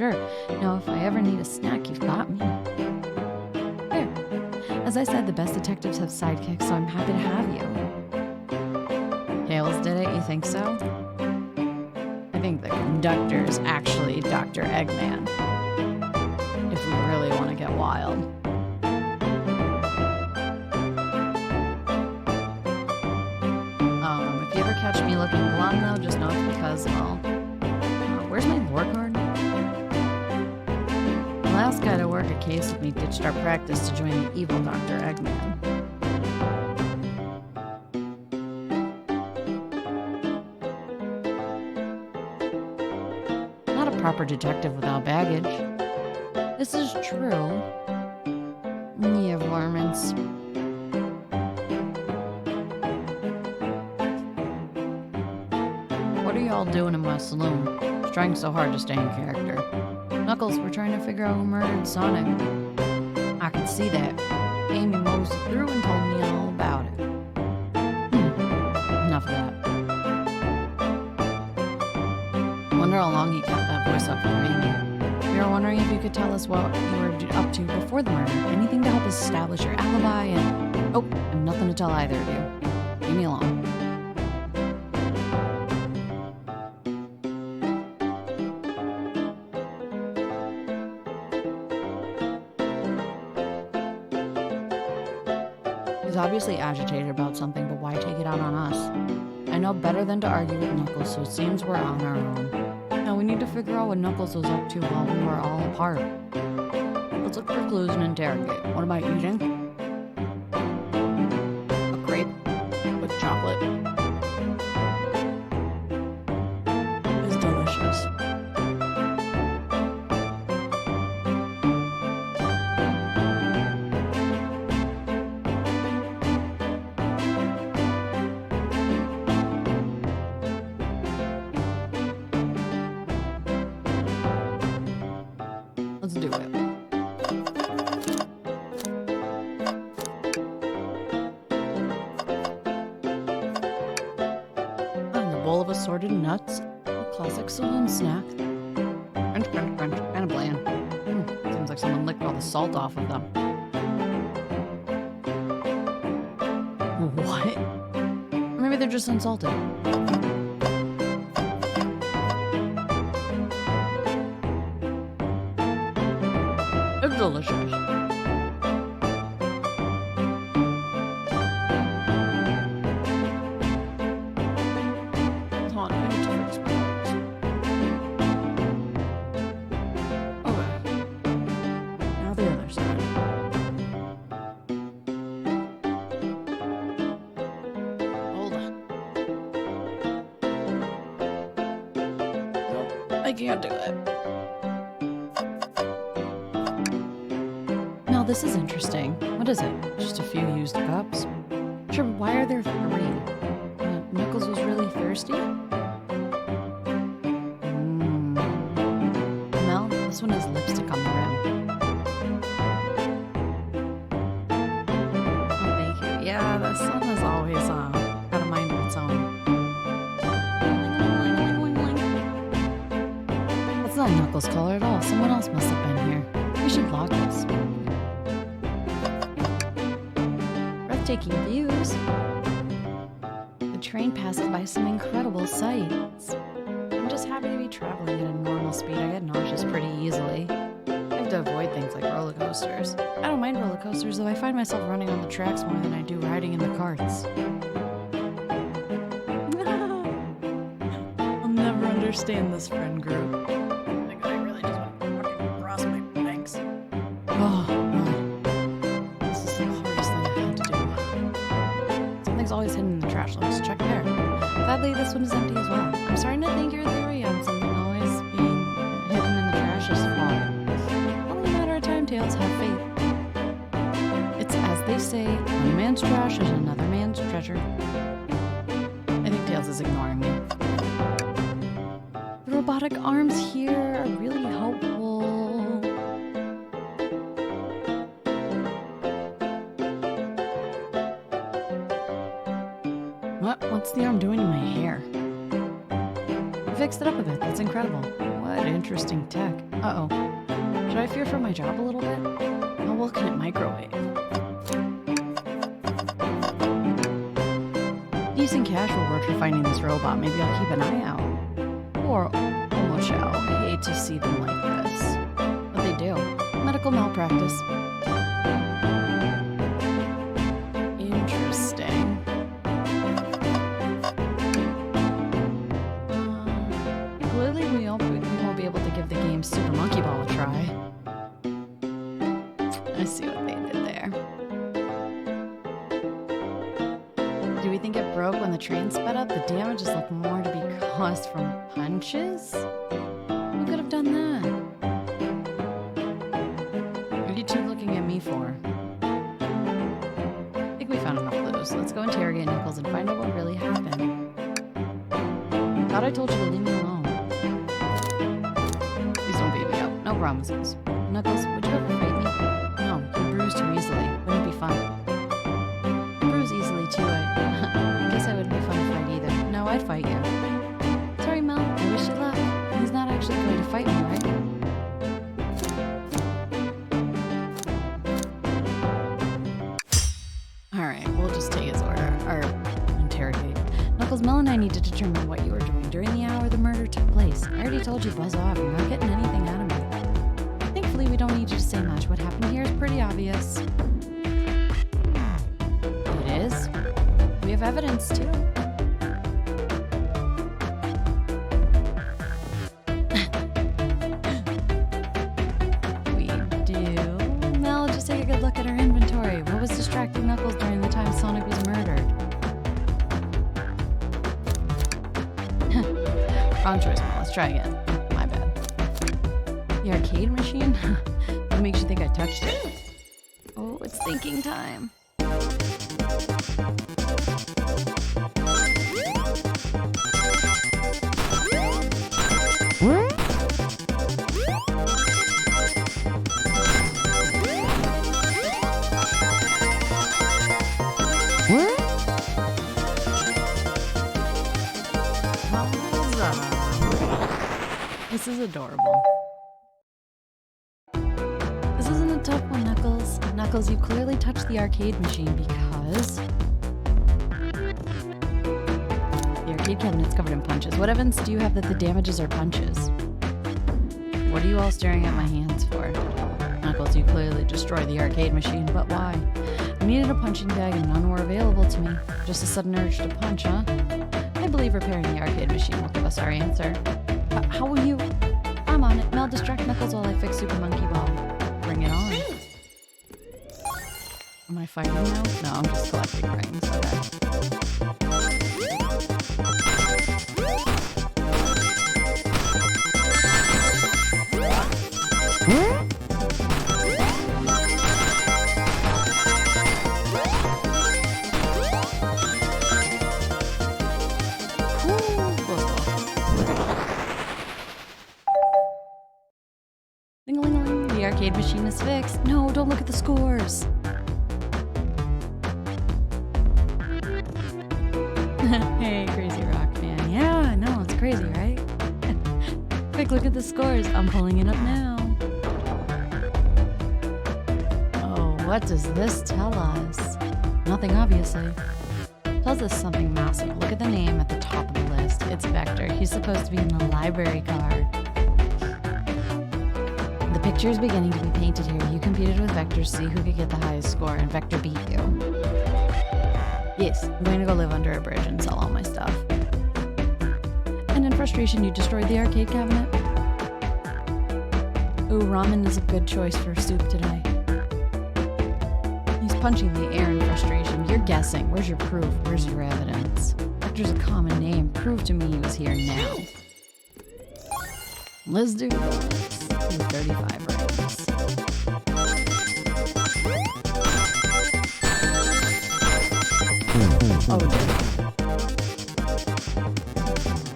sure. Now, if I ever need a snack, you've got me. There. As I said, the best detectives have sidekicks, so I'm happy to have you. Tails did it, you think so? I think the conductor is actually Dr. Eggman. If we really want to get wild. If you ever catch me looking glum, though, just know it's because, well, where's my lore card? The last guy to work a case with me ditched our practice to join the evil Dr. Eggman. Not a proper detective without baggage. This is true. Yeah, varmints. What are y'all doing in my saloon? Trying so hard to stay in character. Knuckles, we're trying to figure out who murdered Sonic. I can see that. Amy moseyed through and told me all about it. Enough of that. Wonder how long he kept that voice up for Amy. We were wondering if you could tell us what you were up to before the murder. Anything to help us establish your alibi and... Oh, I have nothing to tell either of you. Leave me alone. He's obviously agitated about something, but why take it out on us? I know better than to argue with Knuckles, so it seems we're on our own. Now we need to figure out what Knuckles was up to while we were all apart. Let's look for clues and interrogate. What about eating? A crepe with chocolate is delicious. Let's do it. And the bowl of assorted nuts, a classic saloon snack. Crunch, crunch, crunch, kind of bland. Seems like someone licked all the salt off of them. What? Or maybe they're just unsalted. It's delicious. Come on, I need to fix my notes. Okay. Now the other side. Hold on. Nope, I can't do it. Now this is interesting. What is it? Just a few used cups? Sure, but why are there 3? Knuckles was really thirsty? Mel, this one has lipstick on the rim. Oh, thank you. Yeah, the sun is always got a mind of its own. That's not Knuckles' color at all. Someone else must have been here. We should vlog this. Breathtaking views. The train passes by some incredible sights. I'm just happy to be traveling at a normal speed. I get nauseous pretty easily. I have to avoid things like roller coasters. I don't mind roller coasters, though I find myself running on the tracks more than I do riding in the carts. I'll never understand this friend group. I really just want to fucking cross my legs. Oh, this is the hardest thing I've had to do. Something's always hidden in the trash. Let's check there. Sadly, this one is empty as well. I'm starting to think your theory on something always being hidden in the trash is flawed. Only a matter of time, Tails. Have faith. It's as they say, one man's trash is another man's treasure. I think Tails is ignoring me. The robotic arms here are really helpful. What's the arm doing to my hair? I fixed it up a bit. That's incredible. What What interesting tech. Uh-oh. Should I fear for my job a little bit? How well can it microwave? Decent cash reward for finding this robot. Maybe I'll keep an eye out. Or almost shall. I hate to see them like this. But they do. Medical malpractice. Interesting. Clearly we won't be able to give the game Super Monkey Ball a try. I see what they did there. Do we think it broke when the train sped up? The damages look more to be caused from punches? Who could have done that? What are you two looking at me for? I think we found enough clues. Let's go interrogate Knuckles and find out what really happened. Thought I told you to leave me alone. Please don't beat me up. No promises. Knuckles, would you ever fight me? No, you bruise too easily. Wouldn't be fun. I bruise easily too. I guess I wouldn't be fun to fight either. No, I'd fight you. Sorry, Mel. I wish you luck. He's not actually going to fight me, right? Alright, we'll just take his order. Or interrogate. Knuckles, Mel and I need to determine what you were doing during the hour the murder took place. I already told you, buzz off. You're not getting anything out of me. Thankfully, we don't need you to say much. What happened here is pretty obvious. It is. We have evidence, too. We do. Mel, just take a good look at our inventory. What was distracting Knuckles during the time Sonic was murdered? Wrong choice, Mel. Let's try again. My bad. The arcade machine? What makes you think I touched it? Oh, it's thinking time. This is adorable. This isn't a tough one, Knuckles. Knuckles, you clearly touched the arcade machine because... the arcade cabinet's covered in punches. What evidence do you have that the damages are punches? What are you all staring at my hands for? Knuckles, you clearly destroyed the arcade machine, but why? I needed a punching bag and none were available to me. Just a sudden urge to punch, huh? I believe repairing the arcade machine will give us our answer. How will you? I'm on it. Mel, distract Knuckles while I fix Super Monkey Ball. Bring it on. Am I fighting now? No, I'm just collecting rings. Ding-a-ling-a-ling. The arcade machine is fixed. No, don't look at the scores. Hey, Crazy Rock fan. Yeah, no, it's crazy, right? Quick, look at the scores. I'm pulling it up now. Oh, what does this tell us? Nothing, obviously. Tells us something massive. Look at the name at the top of the list. It's Vector. He's supposed to be in the library card. The picture is beginning to be painted here. You competed with Vector to see who could get the highest score, and Vector beat you. Yes, I'm going to go live under a bridge and sell all my stuff. And in frustration, you destroyed the arcade cabinet? Ooh, ramen is a good choice for soup today. He's punching the air in frustration. You're guessing. Where's your proof? Where's your evidence? Vector's a common name. Prove to me he was here now. Let's do this. 35 rings. Oh, dude.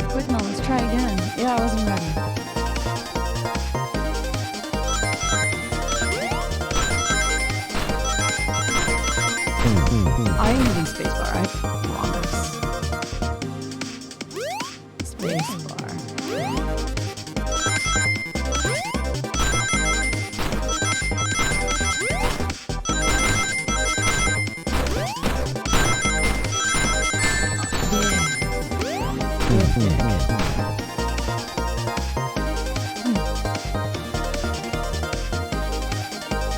Quick, Mel, let's try again. Yeah, I wasn't ready. I'm using spacebar. I promise. Spacebar.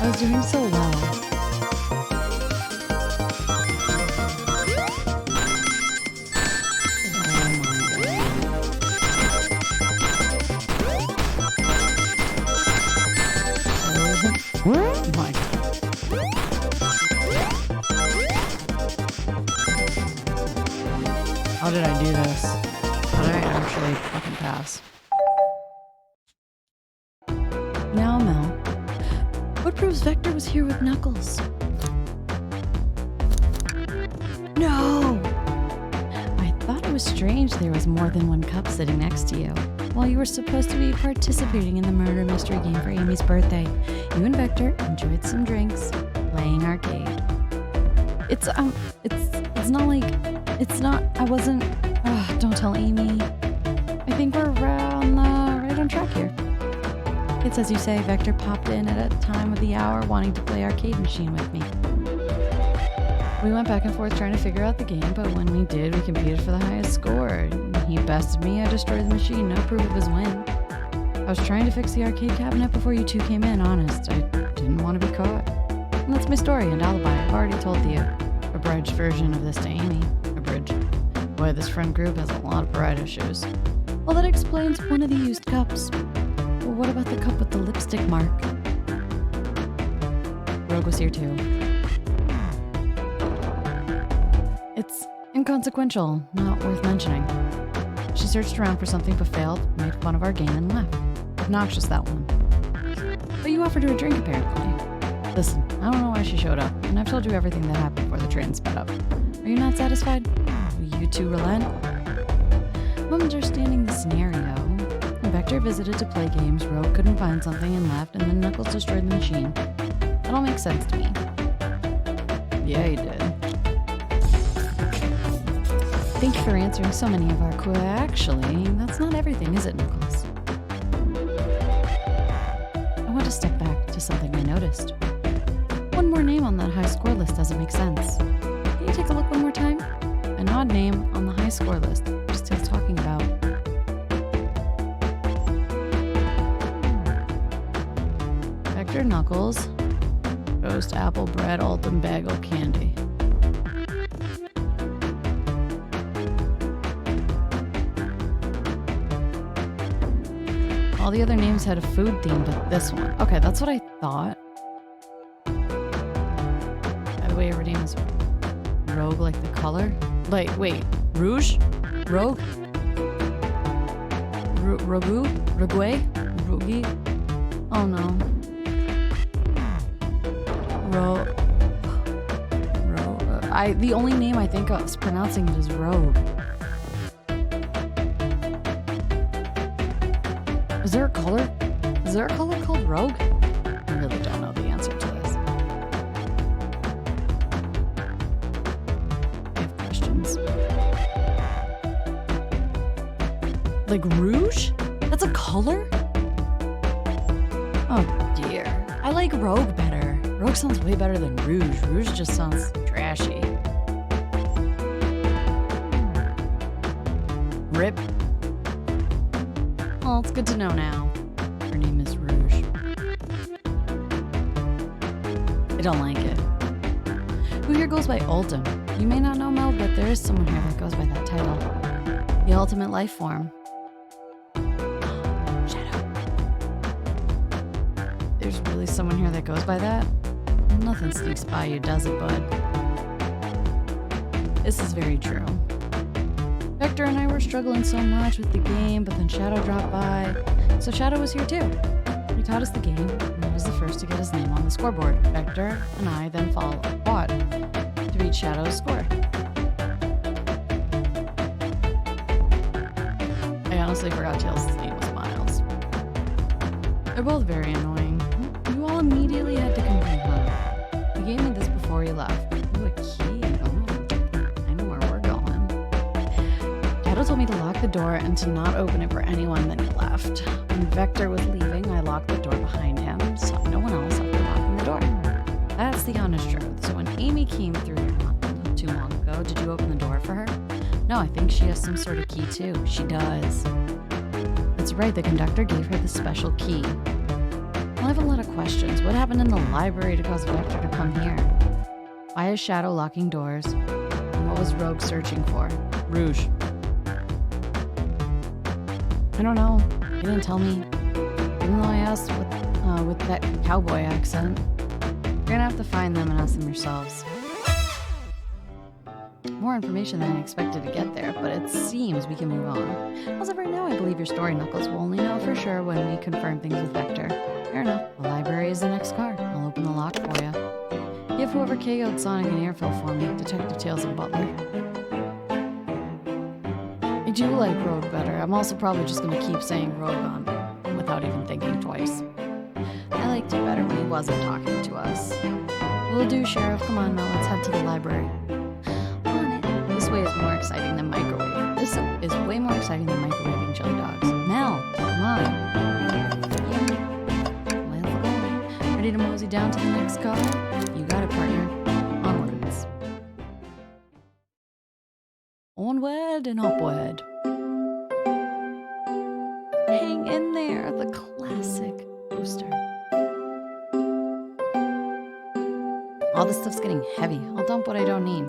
I was doing so well. Oh my God. How did I do this? How did I actually fucking pass? Now, Mel, what proves Vector was here with Knuckles? No! I thought it was strange there was more than one cup sitting next to you. While you were supposed to be participating in the murder mystery game for Amy's birthday, you and Vector enjoyed some drinks, playing arcade. It's not like, I wasn't, don't tell Amy. I think we're right on track here. It's as you say, Vector popped in at a time of the hour wanting to play arcade machine with me. We went back and forth trying to figure out the game, but when we did, we competed for the highest score. He bested me, I destroyed the machine, no proof of his win. I was trying to fix the arcade cabinet before you two came in, honest. I didn't want to be caught. And that's my story and alibi. I've already told you. Abridged version of this to Amy. Abridged. Boy, this friend group has a lot of pride issues. Well, that explains one of the used cups. Well, what about the cup with the lipstick mark? Rogue was here too. It's inconsequential, not worth mentioning. She searched around for something but failed, made fun of our game and left. Obnoxious, that one. But you offered her a drink, apparently. Listen, I don't know why she showed up, and I've told you everything that happened before the train sped up. Are you not satisfied? Will you two relent? I'm understanding the scenario. Vector visited to play games, Rogue couldn't find something and left, and then Knuckles destroyed the machine. That all makes sense to me. Yeah, he did. Thank you for answering so many of our questions. Actually, that's not everything, is it, Knuckles? I want to step back to something I noticed. One more name on that high score list doesn't make sense. Can you take a look one more time? An odd name on the high score list. Just he's talking about. Vector Knuckles. Roast apple bread ultim bagel candy. All the other names had a food theme, but this one. Okay, that's what I thought. By the way, her name is Rogue, like the color. Like, wait, Rouge? Rogue? Rogu? Rogue? Rogi? Oh no. The only name I think of pronouncing it is Rogue. Is there a color? Is there a color called Rogue? I really don't know the answer to this. I have questions. Like Rouge? That's a color? Oh dear. I like Rogue better. Rogue sounds way better than Rouge. Rouge just sounds trashy. Rip. Well, it's good to know now. Her name is Rouge. I don't like it. Who here goes by Ultim? You may not know, Mel, but there is someone here that goes by that title. The ultimate life form. Shadow. There's really someone here that goes by that? Nothing sneaks by you, does it, bud? This is very true. Vector and I were struggling so much with the game, but then Shadow dropped by. So Shadow was here too. He taught us the game, and he was the first to get his name on the scoreboard. Vector and I then fought to beat Shadow's score. I honestly forgot Tails' name was Miles. They're both very annoying. You all immediately had to compete, huh? You gave me this before you left. Ooh, a key. I know where we're going. Shadow told me to lock the door and to not open it for anyone, then he left. When Vector was leaving, I locked the door behind him, so no one else after locking the door. That's the honest truth. So when Amy came through here not too long ago, did you open the door for her? No, I think she has some sort of key too. She does. That's right, the conductor gave her the special key. I have a lot of questions. What happened in the library to cause Vector to come here? Why is Shadow locking doors? And what was Rogue searching for? Rouge. I don't know. He didn't tell me. Even though I asked with that cowboy accent. You're gonna have to find them and ask them yourselves. More information than I expected to get there, but it seems we can move on. As of right now, I believe your story, Knuckles. We'll only know for sure when we confirm things with Vector. Fair enough. The library is the next car. I'll open the lock for you. Give whoever KO'd Sonic an earful for me, Detective Tails and Butler. I do like Rogue better. I'm also probably just going to keep saying Rogue on without even thinking twice. I liked it better when he wasn't talking to us. Will do, Sheriff. Come on, Mel. Let's head to the library. On it. This way is more exciting than microwave. This is way more exciting than microwaving chili dogs. Mel, come on. Let's go. Ready to mosey down to the next car? You got it, partner. Onwards. Onward and upward. Hang in there, the classic booster. All this stuff's getting heavy. I'll dump what I don't need.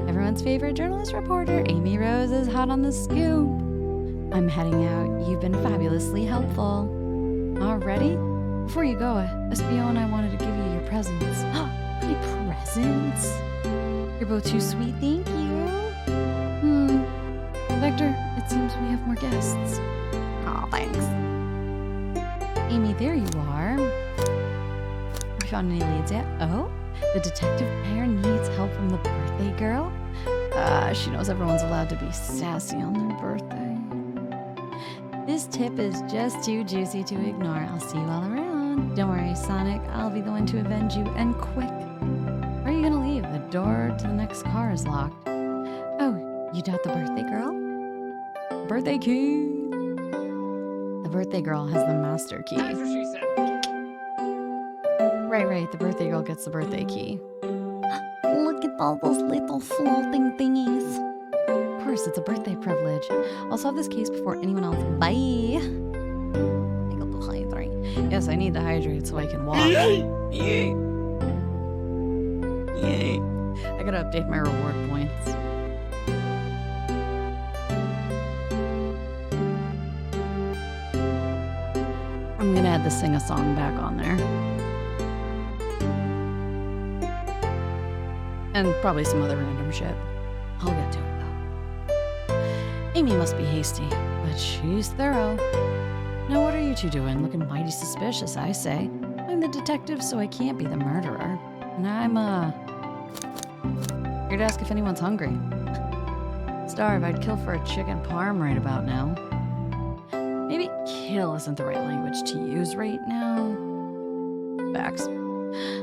Everyone's favorite journalist reporter, Amy Rose, is hot on the scoop. I'm heading out. You've been fabulously helpful. Already? Before you go, SBO and I wanted to give you your presents. My presents? You're both too sweet, thank you. Vector, it seems we have more guests. Aw, thanks. Amy, there you are. Have you found any leads yet? Oh? The detective pair needs help from the birthday girl? She knows everyone's allowed to be sassy on their birthday. This tip is just too juicy to ignore. I'll see you all around. Don't worry, Sonic. I'll be the one to avenge you, and quick. Where are you gonna leave? The door to the next car is locked. Oh, you doubt the birthday girl? Birthday key. The birthday girl has the master key. That's what she said. Right. The birthday girl gets the birthday key. Look at all those little floating thingies. Of course, it's a birthday privilege. I'll solve this case before anyone else. Bye. I got to hydrate. Yes, I need to hydrate so I can walk. Yay! I gotta update my reward points. I'm gonna add the sing-a-song back on there. And probably some other random shit. I'll get to it, though. Amy must be hasty, but she's thorough. Now what are you two doing? Looking mighty suspicious, I say. I'm the detective, so I can't be the murderer. And I'm, here to ask if anyone's hungry. Starve, I'd kill for a chicken parm right about now. Maybe kill isn't the right language to use right now. Facts.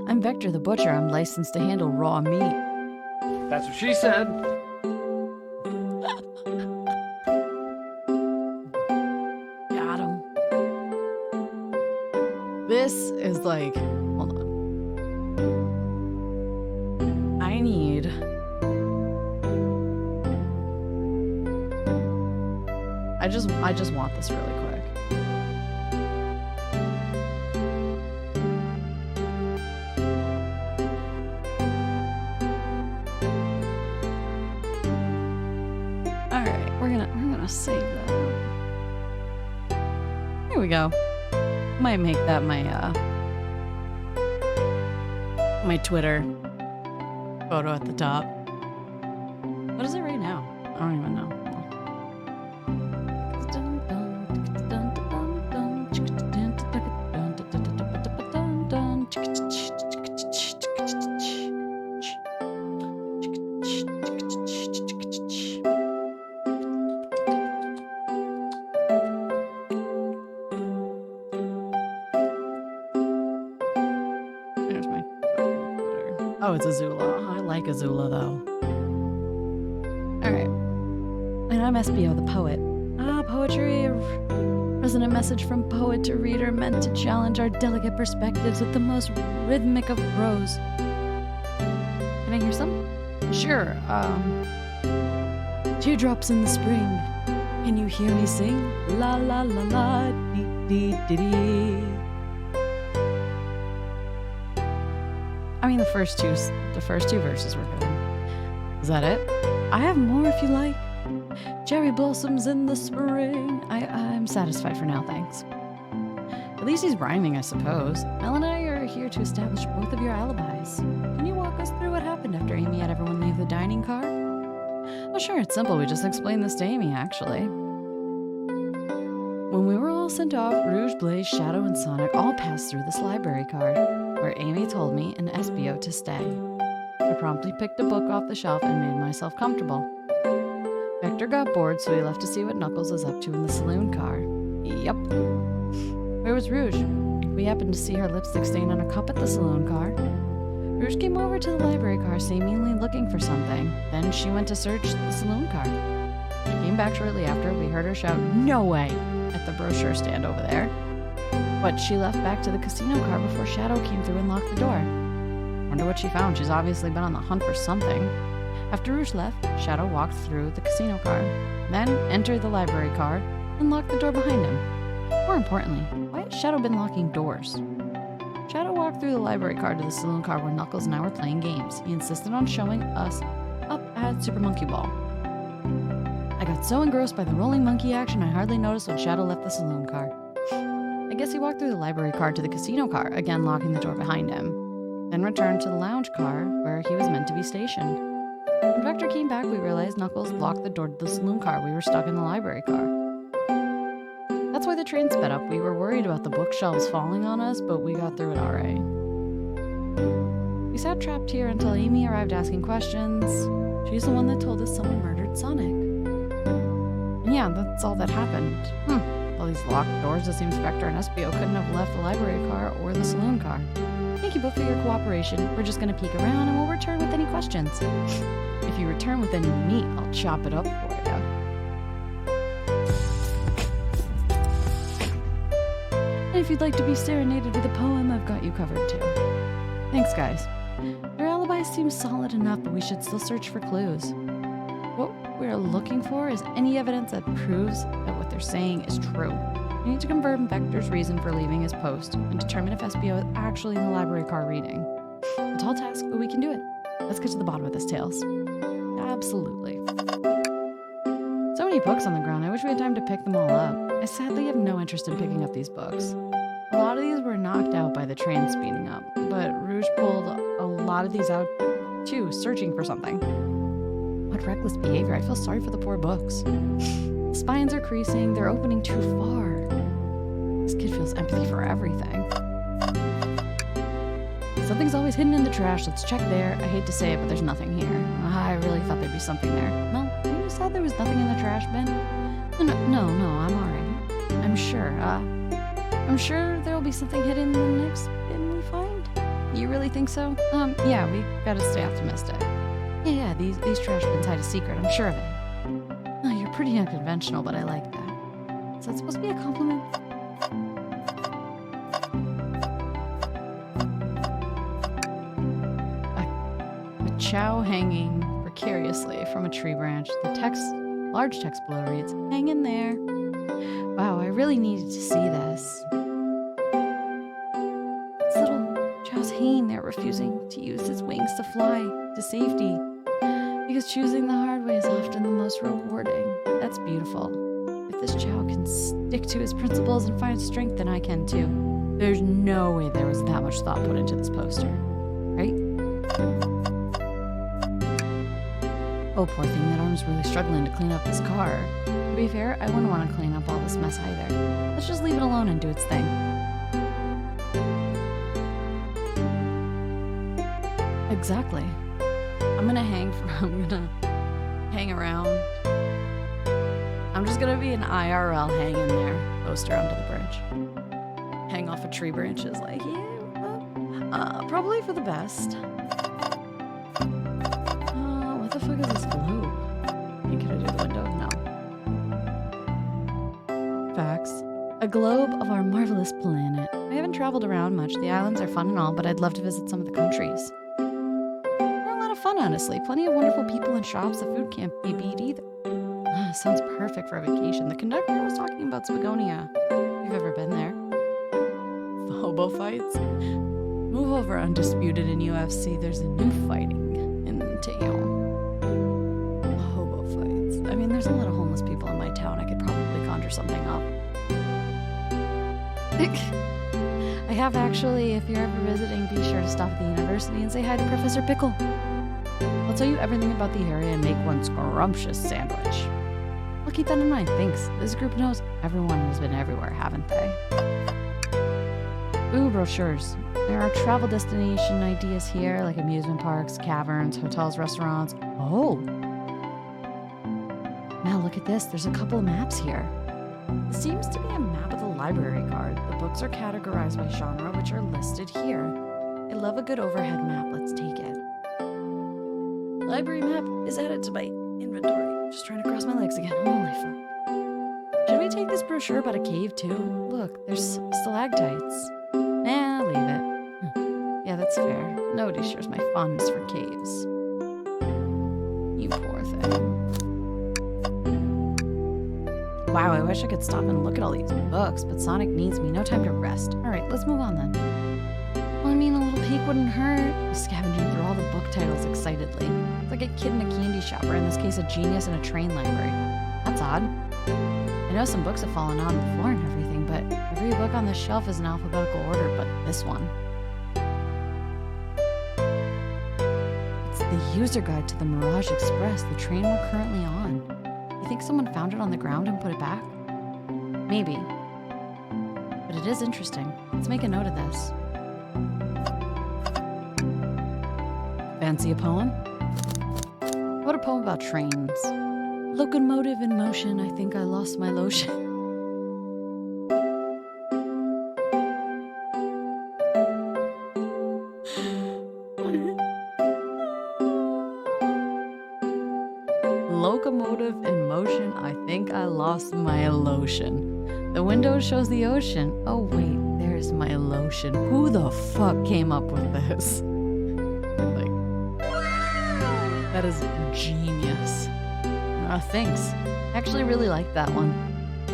I'm Vector the Butcher. I'm licensed to handle raw meat. That's what she said. Got him. This is like, hold on. I just want this really quick. Alright, we're gonna save that. Here we go. Might make that my my Twitter photo at the top. What is it right now? I don't even know. There's my Twitter. Oh, it's Azula. I like Azula though. Alright. And I'm SBO the poet. Poetry. A resonant message from poet to reader meant to challenge our delicate perspectives with the most rhythmic of prose. Can I hear some? Sure. Teardrops in the spring. Can you hear me sing? La la la la dee dee dee dee. mean, the first two verses were good. Is that it? I have more if you like. Cherry blossoms in the spring. I'm satisfied for now, thanks. At least he's rhyming, I suppose. Mel and I are here to establish both of your alibis. Can you walk us through what happened after Amy had everyone leave the dining car? Oh, sure, it's simple. We just explained this to Amy, actually. When we were all sent off, Rouge, Blaze, Shadow, and Sonic all passed through this library card, where Amy told me and Espio to stay. I promptly picked a book off the shelf and made myself comfortable. Vector got bored, so he left to see what Knuckles was up to in the saloon car. Yup. Where was Rouge? We happened to see her lipstick stain on a cup at the saloon car. Rouge came over to the library car, seemingly looking for something. Then she went to search the saloon car. She came back shortly after. We heard her shout, "No way!" at the brochure stand over there. But she left back to the casino car before Shadow came through and locked the door. Wonder what she found. She's obviously been on the hunt for something. After Rouge left, Shadow walked through the casino car, then entered the library car and locked the door behind him. More importantly, why has Shadow been locking doors? Shadow walked through the library car to the saloon car where Knuckles and I were playing games. He insisted on showing us up at Super Monkey Ball. I got so engrossed by the rolling monkey action I hardly noticed when Shadow left the saloon car. I guess he walked through the library car to the casino car, again locking the door behind him, then returned to the lounge car where he was meant to be stationed. When Vector came back, we realized Knuckles locked the door to the saloon car. We were stuck in the library car. That's why the train sped up. We were worried about the bookshelves falling on us, but we got through it all right. We sat trapped here until Amy arrived asking questions. She's the one that told us someone murdered Sonic. And yeah, that's all that happened. All these locked doors, it seems Vector and Espio couldn't have left the library car or the saloon car. Thank you both for your cooperation. We're just gonna peek around and we'll return with any questions. If you return with any meat, I'll chop it up for you. And if you'd like to be serenaded with a poem, I've got you covered too. Thanks, guys. Your alibi seems solid enough, but we should still search for clues. What we're looking for is any evidence that proves that what they're saying is true. We need to confirm Vector's reason for leaving his post and determine if Espio is actually in the library car reading. A tall task, but we can do it. Let's get to the bottom of this, Tails. Absolutely. So many books on the ground. I wish we had time to pick them all up. I sadly have no interest in picking up these books. A lot of these were knocked out by the train speeding up, but Rouge pulled a lot of these out too, searching for something. What reckless behavior. I feel sorry for the poor books. The spines are creasing. They're opening too far. This kid feels empathy for everything. Something's always hidden in the trash. Let's check there. I hate to say it, but there's nothing here. I really thought there'd be something there. Mel, you said there was nothing in the trash bin? No, I'm alright. I'm sure there'll be something hidden in the next bin we find. You really think so? Yeah, we gotta stay optimistic. Yeah, these trash bins hide a secret. I'm sure of it. Oh, you're pretty unconventional, but I like that. Is that supposed to be a compliment? A chow hanging precariously from a tree branch. The large text below reads, "Hang in there." Wow, I really needed to see this. This little chow's hanging there, refusing to use his wings to fly to safety. Because choosing the hard way is often the most rewarding. That's beautiful. If this chow can stick to his principles and find strength, then I can too. There's no way there was that much thought put into this poster. Right? Oh, poor thing, that arm's really struggling to clean up this car. To be fair, I wouldn't want to clean up all this mess either. Let's just leave it alone and do its thing. Exactly. I'm gonna hang around. I'm just gonna be an IRL hang in there poster under the bridge. Hang off of tree branches like, yeah, probably for the best. What the fuck is this globe? Can I do the window? No. Facts. A globe of our marvelous planet. I haven't traveled around much. The islands are fun and all, but I'd love to visit some of the countries. Fun, honestly. Plenty of wonderful people and shops. The food can't be beat either. Sounds perfect for a vacation. The conductor was talking about Spagonia. You've ever been there? The hobo fights? Move over, Undisputed in UFC. There's a new fighting in town. Hobo fights. I mean, there's a lot of homeless people in my town. I could probably conjure something up. I have actually. If you're ever visiting, be sure to stop at the university and say hi to Professor Pickle. I'll tell you everything about the area and make one scrumptious sandwich. I'll keep that in mind. Thanks. This group knows everyone has been everywhere, haven't they? Ooh, brochures. There are travel destination ideas here, like amusement parks, caverns, hotels, restaurants. Oh! Now look at this. There's a couple of maps here. It seems to be a map of the library card. The books are categorized by genre, which are listed here. I love a good overhead map. Let's take it. Library map is added to my inventory. Just trying to cross my legs again. Holy fuck. Should we take this brochure about a cave too? Look, there's stalactites. Nah, leave it. Yeah, that's fair. Nobody shares my fondness for caves. You poor thing. Wow, I wish I could stop and look at all these books, but Sonic needs me. No time to rest. Alright, let's move on then. Well, I mean, a little peek wouldn't hurt. Scavenging through all the book titles excitedly. It's like a kid in a candy shop, or in this case, a genius in a train library. That's odd. I know some books have fallen on the floor and everything, but every book on this shelf is in alphabetical order, but this one. It's the user guide to the Mirage Express, the train we're currently on. You think someone found it on the ground and put it back? Maybe. But it is interesting. Let's make a note of this. Fancy a poem? What a poem about trains. Locomotive in motion, I think I lost my lotion. Locomotive in motion, I think I lost my lotion. The window shows the ocean. Oh wait, there's my lotion. Who the fuck came up with this? Like, that is genius. Thanks. I actually really like that one. I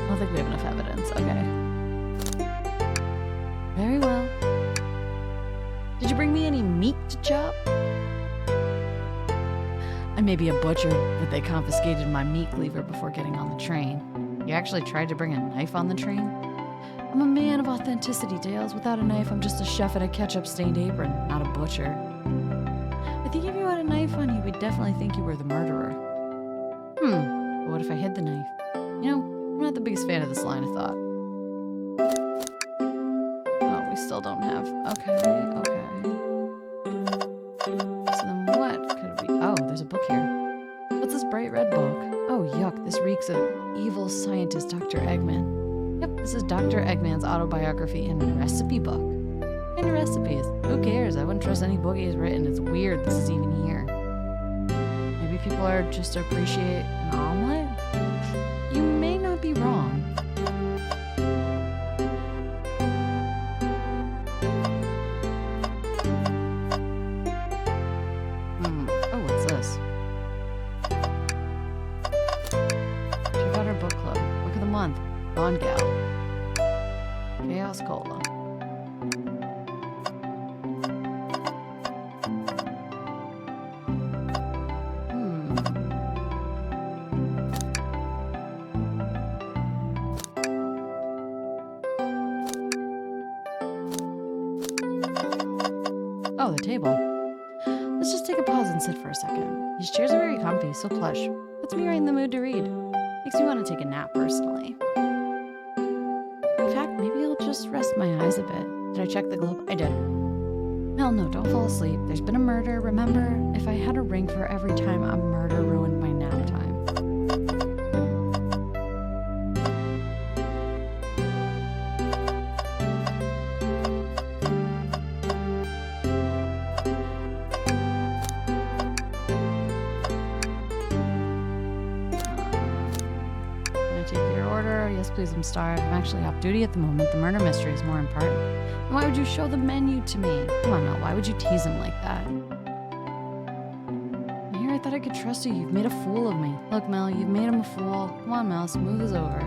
don't think we have enough evidence. Okay. Very well. Did you bring me any meat to chop? I may be a butcher, but they confiscated my meat cleaver before getting on the train. You actually tried to bring a knife on the train? I'm a man of authenticity, Dales. Without a knife, I'm just a chef at a ketchup-stained apron, not a butcher. I think if you had a knife on you, we'd definitely think you were the murderer. But what if I hid the knife? You know, I'm not the biggest fan of this line of thought. Oh, we still don't have... Okay. So then what could we... Oh, there's a book here. What's this bright red book? Oh, yuck, this reeks of evil scientist Dr. Eggman. Yep, this is Dr. Eggman's autobiography and recipe book. What kind of recipes? Who cares? I wouldn't trust any book he's written. It's weird this is even here. Maybe people are just to appreciate an omelet? You may not be wrong. Oh, what's this? Check out our book club. Book of the month. Gone Gal. Chaos Cola. Oh, the table. Let's just take a pause and sit for a second. These chairs are very comfy, so plush. Puts me right in the mood to read. Makes me want to take a nap, personally. In fact, maybe I'll just rest my eyes a bit. Did I check the globe? I did. Mel, no, don't fall asleep. There's been a murder, remember? If I had a ring for every time a murder ruined my nap time. Yes, please, I'm starved. I'm actually off duty at the moment. The murder mystery is more important. And why would you show the menu to me? Come on, Mel, why would you tease him like that? And here I thought I could trust you. You've made a fool of me. Look, Mel, you've made him a fool. Come on, Mel, smooth is over.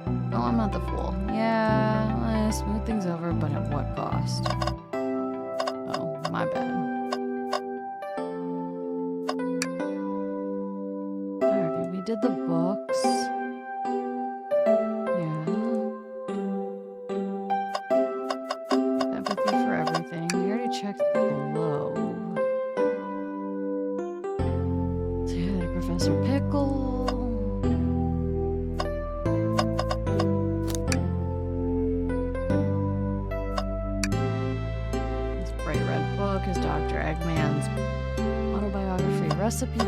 Oh, I'm not the fool. Yeah, smooth things over, but at what cost? Oh, my bad. Alrighty, we did the books. Yeah. Empathy for everything. We already checked the globe. So yeah, Professor Pickle. This bright red book is Dr. Eggman's autobiography recipe